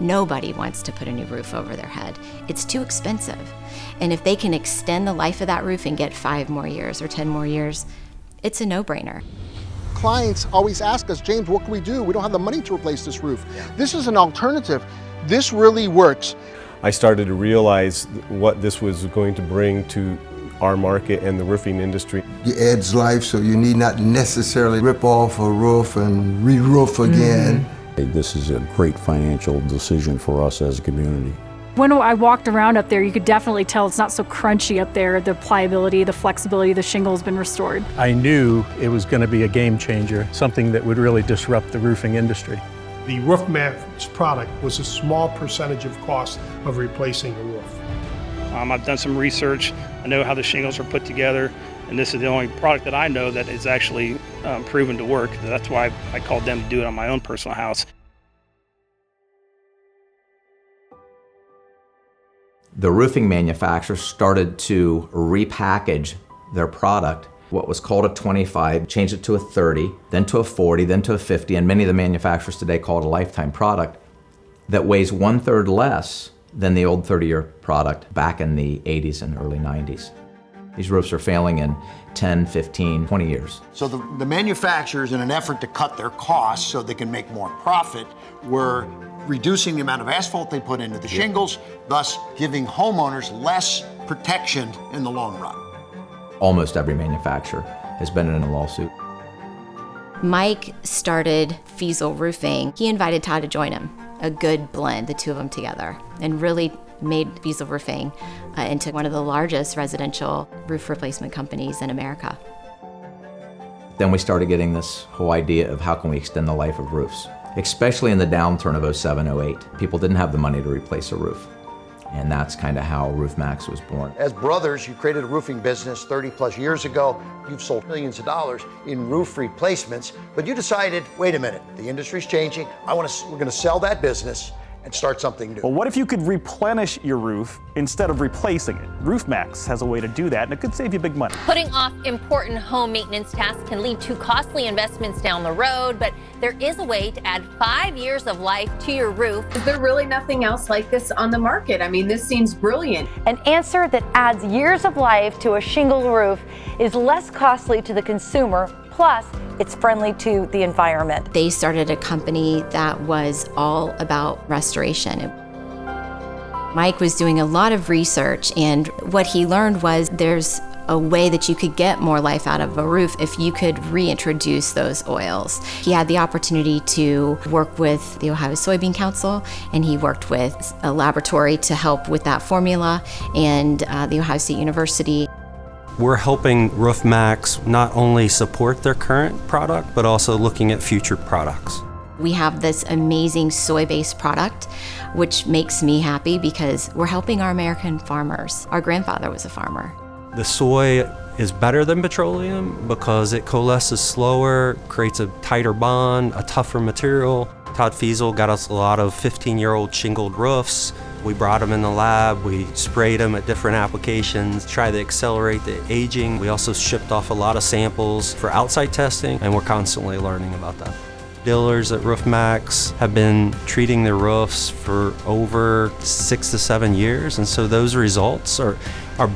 Nobody wants to put a new roof over their head. It's too expensive. And if they can extend the life of that roof and get 5 more years or 10 more years, it's a no-brainer. Clients always ask us, James, what can we do? We don't have the money to replace this roof. This is an alternative. This really works. I started to realize what this was going to bring to our market and the roofing industry. It adds life, so you need not necessarily rip off a roof and re-roof again. This is a great financial decision for us as a community. When I walked around up there, you could definitely tell it's not so crunchy up there. The pliability, the flexibility, the shingle has been restored. I knew it was going to be a game changer, something that would really disrupt the roofing industry. The Roof Maxx product was a small percentage of cost of replacing a roof. I've done some research. I know how the shingles are put together, and this is the only product that I know that is actually proven to work. That's why I called them to do it on my own personal house. The roofing manufacturers started to repackage their product. What was called a 25, changed it to a 30, then to a 40, then to a 50, and many of the manufacturers today call it a lifetime product that weighs 1/3 less than the old 30-year product back in the 80s and early 90s. These roofs are failing in 10, 15, 20 years. So the manufacturers, in an effort to cut their costs so they can make more profit, were reducing the amount of asphalt they put into the shingles, thus giving homeowners less protection in the long run. Almost every manufacturer has been in a lawsuit. Mike started Feazel Roofing. He invited Todd to join him. A good blend, the two of them together, and really made Feazel Roofing into one of the largest residential roof replacement companies in America. Then we started getting this whole idea of how can we extend the life of roofs, especially in the downturn of 07, 08. People didn't have the money to replace a roof. And that's kind of how Roof Maxx was born. As brothers, you created a roofing business 30+ years ago. You've sold millions of dollars in roof replacements, but you decided, wait a minute, the industry's changing. We're gonna sell that business and start something new. Well, what if you could replenish your roof instead of replacing it? Roof Maxx has a way to do that, and it could save you big money. Putting off important home maintenance tasks can lead to costly investments down the road, but there is a way to add 5 years of life to your roof. Is there really nothing else like this on the market? I mean, this seems brilliant. An answer that adds years of life to a shingle roof is less costly to the consumer, plus it's friendly to the environment. They started a company that was all about restoration. Mike was doing a lot of research, and what he learned was there's a way that you could get more life out of a roof if you could reintroduce those oils. He had the opportunity to work with the Ohio Soybean Council, and he worked with a laboratory to help with that formula, and the Ohio State University. We're helping Roof Maxx not only support their current product, but also looking at future products. We have this amazing soy-based product, which makes me happy because we're helping our American farmers. Our grandfather was a farmer. The soy is better than petroleum because it coalesces slower, creates a tighter bond, a tougher material. Todd Feazel got us a lot of 15-year-old shingled roofs. We brought them in the lab, we sprayed them at different applications, tried to accelerate the aging. We also shipped off a lot of samples for outside testing, and we're constantly learning about that. Dealers at Roof Maxx have been treating their roofs for over 6 to 7 years, and so those results are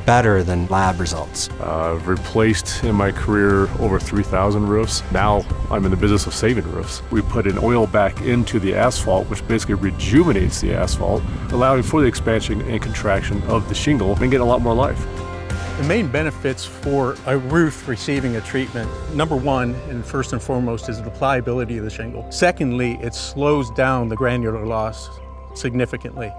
better than lab results. I've replaced in my career over 3,000 roofs. Now I'm in the business of saving roofs. We put an oil back into the asphalt, which basically rejuvenates the asphalt, allowing for the expansion and contraction of the shingle and get a lot more life. The main benefits for a roof receiving a treatment, number one and first and foremost, is the pliability of the shingle. Secondly, it slows down the granular loss significantly.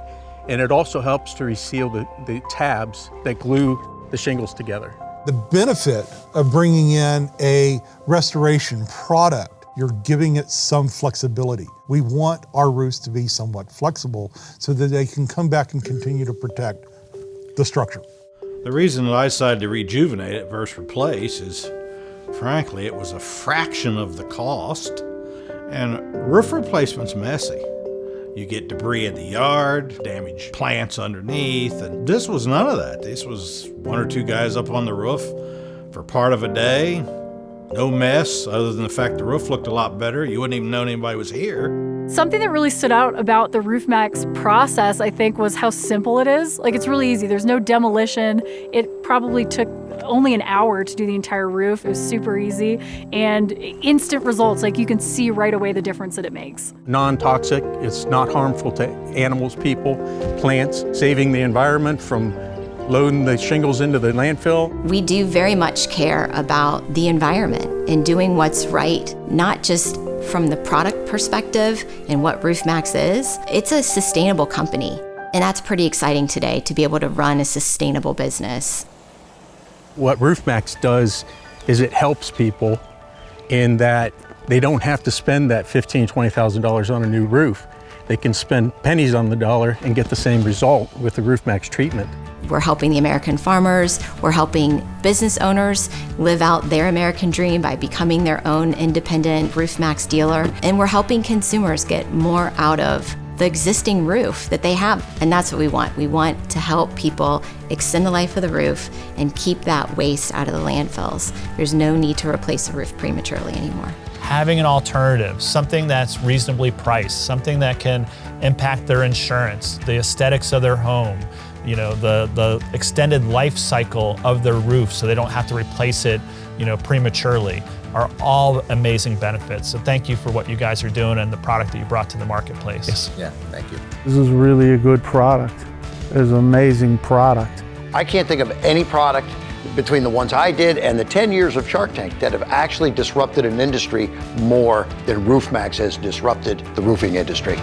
And it also helps to reseal the tabs that glue the shingles together. The benefit of bringing in a restoration product, you're giving it some flexibility. We want our roofs to be somewhat flexible so that they can come back and continue to protect the structure. The reason that I decided to rejuvenate it versus replace is, frankly, it was a fraction of the cost, and roof replacement's messy. You get debris in the yard, damaged plants underneath, and this was none of that. This was 1 or 2 guys up on the roof for part of a day. No mess, other than the fact the roof looked a lot better. You wouldn't even know anybody was here. Something that really stood out about the Roof Maxx process, I think, was how simple it is. Like, it's really easy. There's no demolition. It probably took only an hour to do the entire roof. It was super easy and instant results. Like, you can see right away the difference that it makes. Non-toxic, it's not harmful to animals, people, plants, saving the environment from loading the shingles into the landfill. We do very much care about the environment and doing what's right, not just from the product perspective and what Roof Maxx is. It's a sustainable company, and that's pretty exciting today to be able to run a sustainable business. What Roof Maxx does is it helps people in that they don't have to spend that $15,000, $20,000 on a new roof. They can spend pennies on the dollar and get the same result with the Roof Maxx treatment. We're helping the American farmers, we're helping business owners live out their American dream by becoming their own independent Roof Maxx dealer, and we're helping consumers get more out of the existing roof that they have. And that's what we want. We want to help people extend the life of the roof and keep that waste out of the landfills. There's no need to replace a roof prematurely anymore. Having an alternative, something that's reasonably priced, something that can impact their insurance, the aesthetics of their home, you know, the extended life cycle of their roof so they don't have to replace it, you know, prematurely, are all amazing benefits. So thank you for what you guys are doing and the product that you brought to the marketplace. Yes. Yeah, thank you. This is really a good product. It's an amazing product. I can't think of any product between the ones I did and the 10 years of Shark Tank that have actually disrupted an industry more than Roof Maxx has disrupted the roofing industry.